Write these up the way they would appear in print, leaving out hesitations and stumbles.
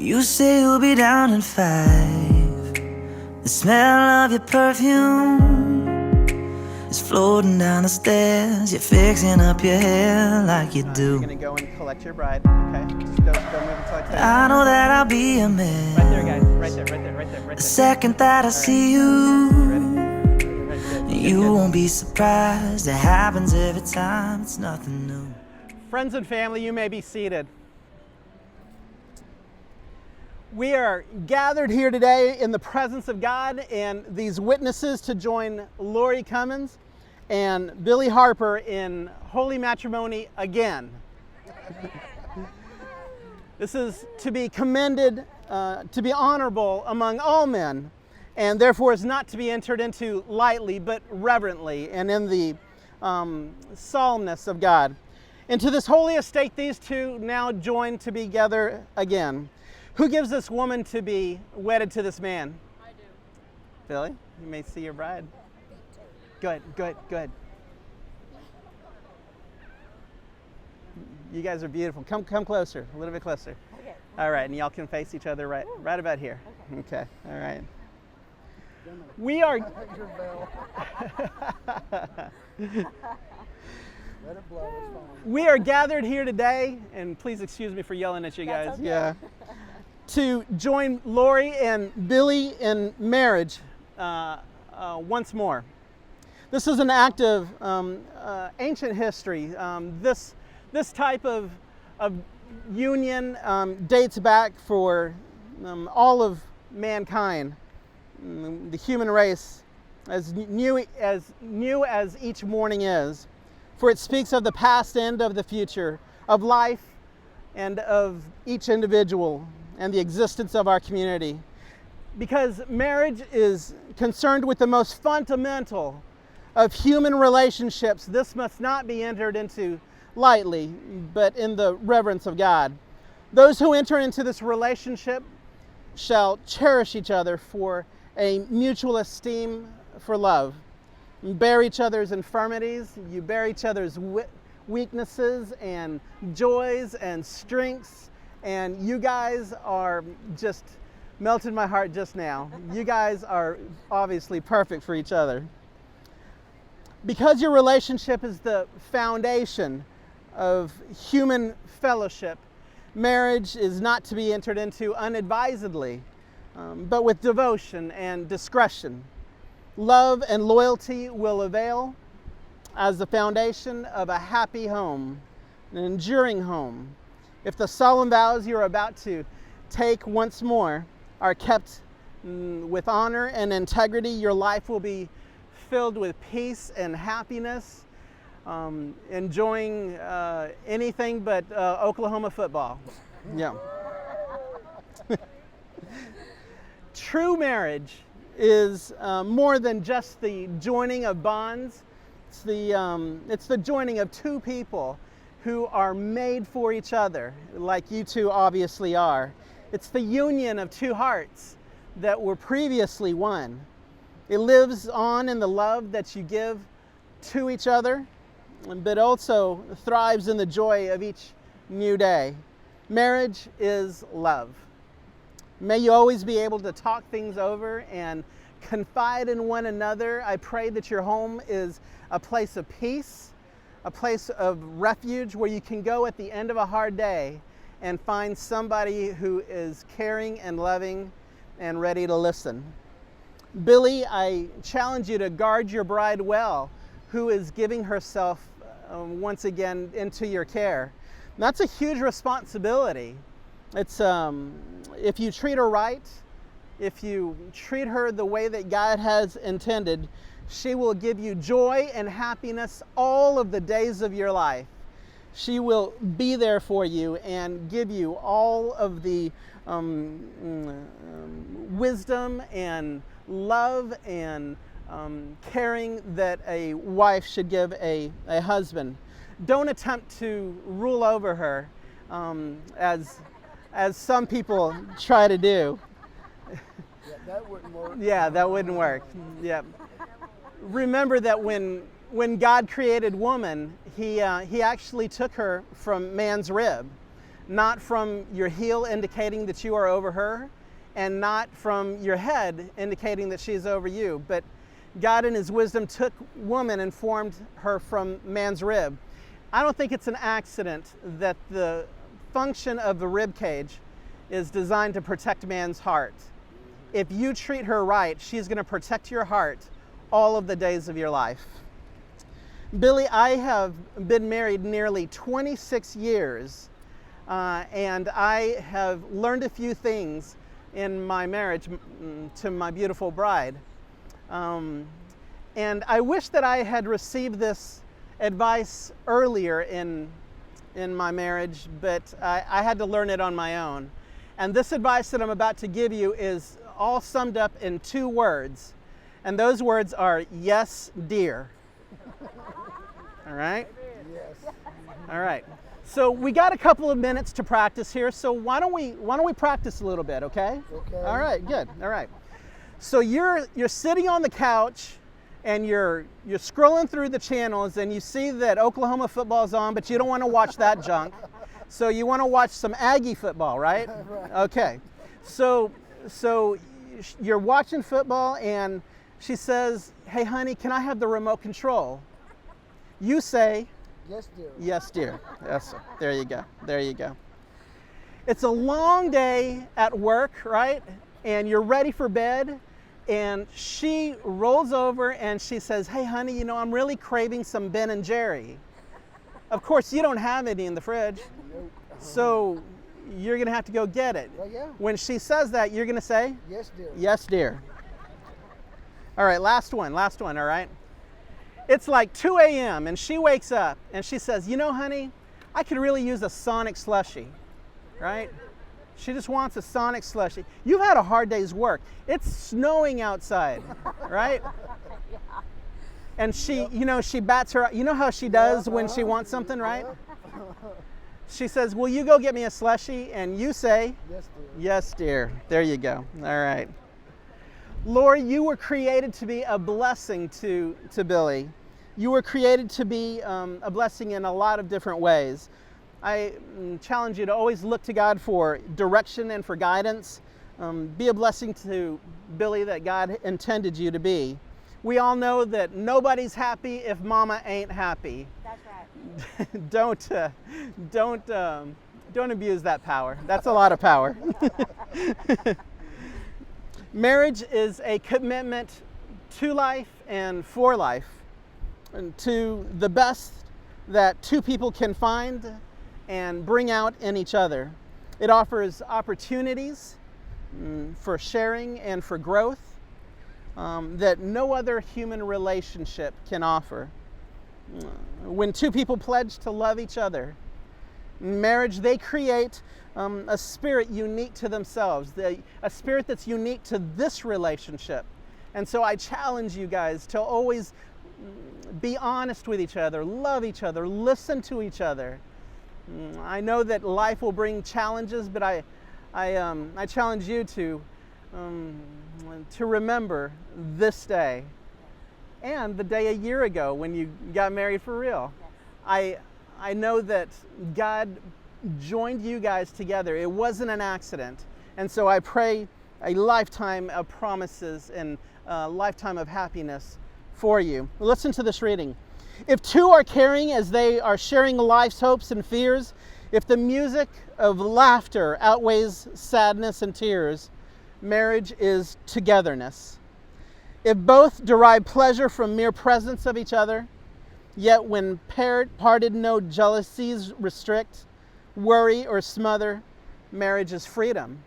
You say you'll be down in 5. The smell of your perfume is floating down the stairs. You're fixing up your hair like you do. You're gonna go and collect your bride, okay? Just don't move until I tell you. I know that I'll be a man. Right there, guys. Right there, right there, right there, right there. The second that I see you, you won't be surprised. It happens every time. It's nothing new. Friends and family, you may be seated. We are gathered here today in the presence of God and these witnesses to join Lori Cummins and Billy Harper in holy matrimony again. This is to be commended, to be honorable among all men, and therefore is not to be entered into lightly, but reverently and in the solemnness of God. Into this holy estate, these two now join to be together again. Who gives this woman to be wedded to this man? I do. Billy, you may see your bride. Good, good, good. You guys are beautiful. Come closer, a little bit closer. Okay. All right, and y'all can face each other right about here. Okay, all right. We are... Let it blow, it's fine. We are gathered here today, and please excuse me for yelling at you guys. That's okay. Yeah. To join Lori and Billy in marriage once more. This is an act of ancient history. This type of union dates back for all of mankind, the human race, as new as each morning is. For it speaks of the past and of the future, of life and of each individual and the existence of our community. Because marriage is concerned with the most fundamental of human relationships, this must not be entered into lightly, but in the reverence of God. Those who enter into this relationship shall cherish each other for a mutual esteem for love. You bear each other's infirmities, you bear each other's weaknesses and joys and strengths, and you guys are just melted my heart just now. You guys are obviously perfect for each other. Because your relationship is the foundation of human fellowship, marriage is not to be entered into unadvisedly, but with devotion and discretion. Love and loyalty will avail as the foundation of a happy home, an enduring home. If the solemn vows you're about to take once more are kept with honor and integrity, your life will be filled with peace and happiness, enjoying anything but Oklahoma football. Yeah. True marriage is more than just the joining of bonds. It's the joining of two people who are made for each other, like you two obviously are. It's the union of two hearts that were previously one. It lives on in the love that you give to each other, but also thrives in the joy of each new day. Marriage is love. May you always be able to talk things over and confide in one another. I pray that your home is a place of peace, a place of refuge where you can go at the end of a hard day and find somebody who is caring and loving and ready to listen. Billy, I challenge you to guard your bride well, who is giving herself once again into your care. And that's a huge responsibility. It's if you treat her right, if you treat her the way that God has intended, she will give you joy and happiness all of the days of your life. She will be there for you and give you all of the wisdom and love and caring that a wife should give a husband. Don't attempt to rule over her as some people try to do. Yeah, that wouldn't work. Yeah, that wouldn't work. Yeah. Remember that when God created woman, he actually took her from man's rib. not from your heel indicating that you are over her, and not from your head indicating that she's over you. But God in his wisdom took woman and formed her from man's rib. I don't think it's an accident that the function of the rib cage is designed to protect man's heart. If you treat her right, she's going to protect your heart all of the days of your life. Billy, I have been married nearly 26 years, and I have learned a few things in my marriage to my beautiful bride. And I wish that I had received this advice earlier in my marriage, but I had to learn it on my own. And this advice that I'm about to give you is all summed up in 2 words. And those words are, yes, dear. All right? Yes. All right. So we got a couple of minutes to practice here. So why don't we practice a little bit, okay? Okay. All right, good. All right. So you're sitting on the couch and you're scrolling through the channels and you see that Oklahoma football's on, but you don't want to watch that junk. So you want to watch some Aggie football, right? Right. Okay. So you're watching football and she says, "Hey honey, can I have the remote control?" You say, Yes, dear. "Yes, dear." Yes, sir. There you go. There you go. It's a long day at work, right? And you're ready for bed. And she rolls over and she says, "Hey, honey, I'm really craving some Ben and Jerry." Of course, you don't have any in the fridge. Nope. So you're going to have to go get it. Well, yeah. When she says that, you're going to say, Yes, dear. "Yes, dear." All right, last one, all right? It's like 2 a.m. and she wakes up and she says, "Honey, I could really use a Sonic slushie," right? She just wants a Sonic slushie. You've had a hard day's work. It's snowing outside, right? And she, she bats her, how she does when she wants something, right? She says, "Will you go get me a slushie?" And you say, Yes, dear. "Yes, dear." There you go. All right. Lori, you were created to be a blessing to Billy. You were created to be a blessing in a lot of different ways. I challenge you to always look to God for direction and for guidance. Be a blessing to Billy that God intended you to be. We all know that nobody's happy if mama ain't happy. That's right. Don't abuse that power. That's a lot of power. Marriage is a commitment to life and for life, and to the best that 2 people can find and bring out in each other. It offers opportunities for sharing and for growth that no other human relationship can offer. When 2 people pledge to love each other, in marriage, they create a spirit unique to themselves, a spirit that's unique to this relationship. And so I challenge you guys to always be honest with each other, love each other, listen to each other. I know that life will bring challenges, but I challenge you to remember this day and the day a year ago when you got married for real. Yes. I know that God joined you guys together. It wasn't an accident. And so I pray a lifetime of promises and a lifetime of happiness for you. Listen to this reading. If 2 are caring as they are sharing life's hopes and fears, if the music of laughter outweighs sadness and tears, marriage is togetherness. If both derive pleasure from mere presence of each other, yet when parted no jealousies restrict, worry or smother, marriage is freedom.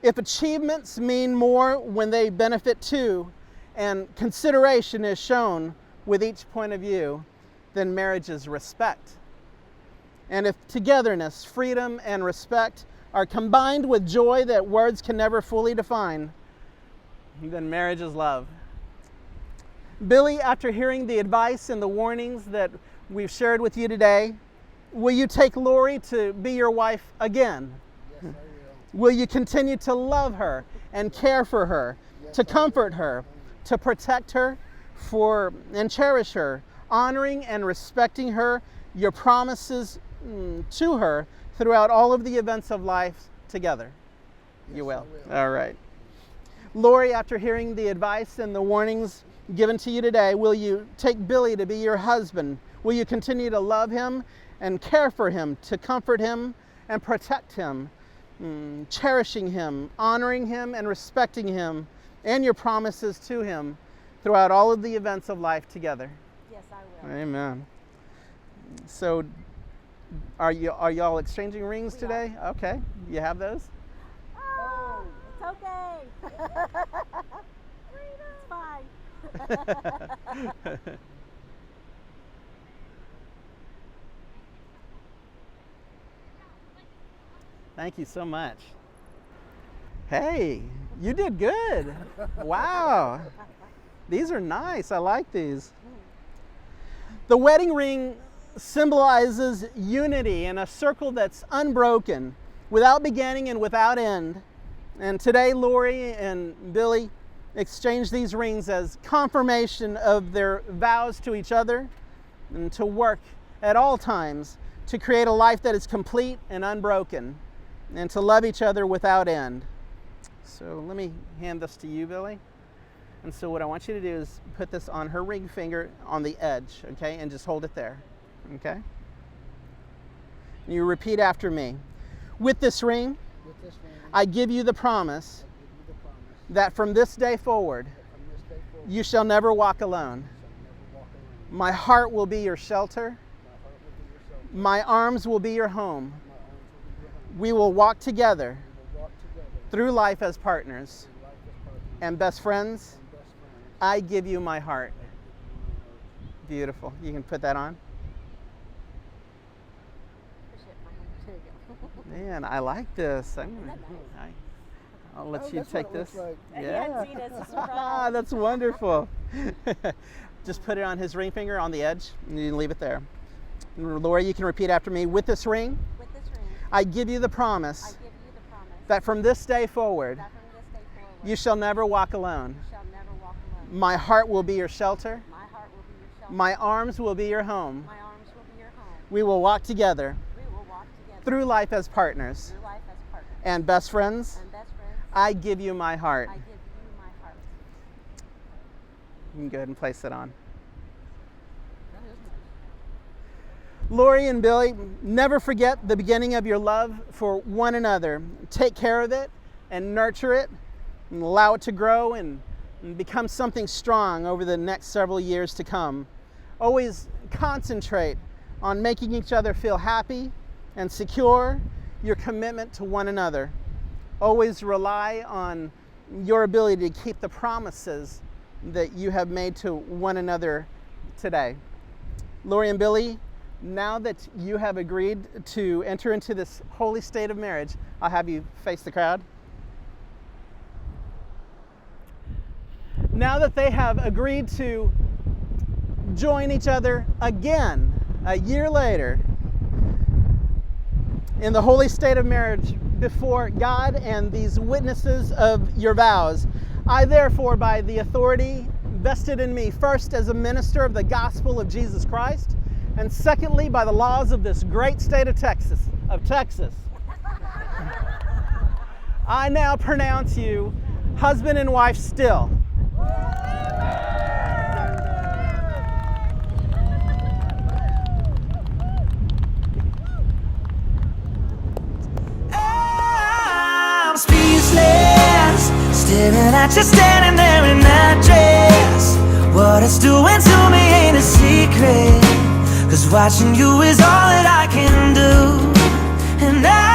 If achievements mean more when they benefit 2, and consideration is shown with each point of view, then marriage is respect. And if togetherness, freedom, and respect are combined with joy that words can never fully define, then marriage is love. Billy, after hearing the advice and the warnings that we've shared with you today, will you take Lori to be your wife again? Yes, I will. Will you continue to love her and care for her, Yes, to I will. comfort her, to protect her, and cherish her, honoring and respecting her, your promises to her throughout all of the events of life together? You will. I will. All right. Lori, after hearing the advice and the warnings given to you today, will you take Billy to be your husband? Will you continue to love him and care for him, to comfort him and protect him, cherishing him, honoring him and respecting him, and your promises to him throughout all of the events of life together? Yes, I will. Amen. So, are y'all exchanging rings We today? Okay. You have those? Oh, it's okay. It's fine. Thank you so much. Hey, you did good. Wow. These are nice. I like these. The wedding ring symbolizes unity in a circle that's unbroken, without beginning and without end. And today, Lori and Billy exchanged these rings as confirmation of their vows to each other and to work at all times to create a life that is complete and unbroken, and to love each other without end. So let me hand this to you, Billy. And so what I want you to do is put this on her ring finger on the edge, okay? And just hold it there, okay? And you repeat after me. With this ring, With this ring, I give you the promise I give you the promise that from this day forward, that from this day forward, you shall never walk alone. you shall never walk alone. My heart will be your shelter. My heart will be your shelter. My arms will be your home. My arms will be your home. We will walk together We will walk together through life as partners through life as partners and best friends. and best friends. I give you my heart. I give you my heart. Beautiful. You can put that on. Push it for him. There you go. Man, I like this. I'll Oh, let you that's what take it this. looks like. He hadn't seen it. It's a surprise. That's wonderful. Just put it on his ring finger on the edge, and you can leave it there. Laura, you can repeat after me. With this ring, With this ring, I give you the I promise give you the promise that from this day forward, that from this day forward, you shall never walk alone. you shall never walk alone. My heart will be your shelter. My heart will be your shelter. My arms will be your home. My arms will be your home. We will walk together We will walk together through life as partners through life as partners and best friends. and best friends. I give you my heart. I give you my heart. You can go ahead and place it on. That is nice. Lori and Billy, never forget the beginning of your love for one another. Take care of it and nurture it and allow it to grow and become something strong over the next several years to come. Always concentrate on making each other feel happy and secure your commitment to one another. Always rely on your ability to keep the promises that you have made to one another today. Lori and Billy, now that you have agreed to enter into this holy state of marriage, I'll have you face the crowd. Now that they have agreed to join each other again a year later in the holy state of marriage before God and these witnesses of your vows, I therefore, by the authority vested in me, first as a minister of the gospel of Jesus Christ, and secondly by the laws of this great state of Texas, I now pronounce you husband and wife still. I'm speechless, staring at you standing there in that dress. What it's doing to me ain't a secret, 'cause watching you is all that I can do. And I